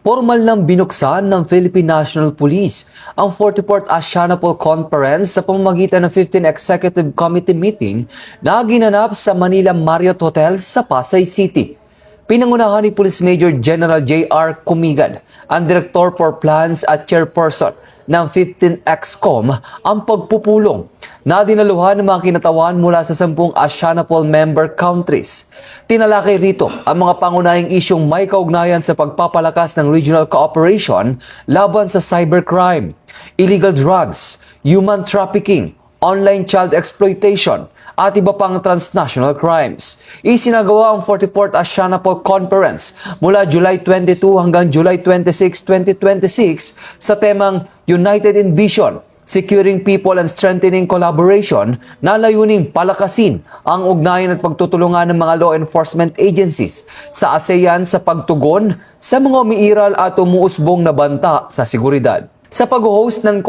Formal nang binuksan ng Philippine National Police ang 44th Asianapol Conference sa pamamagitan ng 15th Executive Committee meeting na ginanap sa Manila Marriott Hotel sa Pasay City. Pinangunahan ni Police Major General J.R. Kumigan, ang Director for Plans at Chairperson ng 15th EXCOM ang pagpupulong na dinaluhan ng mga kinatawan mula sa 10 Asianapol member countries. Tinalakay rito ang mga pangunahing isyong may kaugnayan sa pagpapalakas ng regional cooperation laban sa cybercrime, illegal drugs, human trafficking, online child exploitation, at iba pang transnational crimes. Isinagawa ang 44th Asianapol Conference mula July 22 hanggang July 26, 2026 sa temang United in Vision, Securing People and Strengthening Collaboration na layuning palakasin ang ugnayan at pagtutulungan ng mga law enforcement agencies sa ASEAN sa pagtugon sa mga umiiral at umuusbong na banta sa seguridad. Sa pag-host ng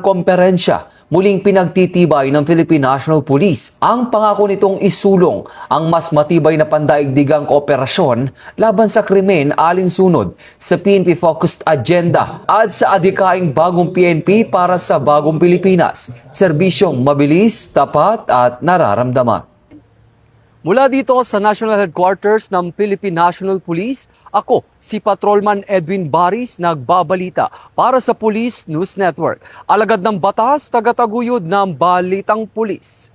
komperensya, muling pinagtitibay ng Philippine National Police ang pangako nitong isulong ang mas matibay na pandaigdigang kooperasyon laban sa krimen alinsunod sa PNP-focused agenda at sa adhikaing bagong PNP para sa bagong Pilipinas, serbisyong mabilis, tapat at nararamdaman. Mula dito sa National Headquarters ng Philippine National Police, ako si Patrolman Edwin Baris nagbabalita para sa Police News Network. Alagad ng batas, tagataguyod ng Balitang Pulis.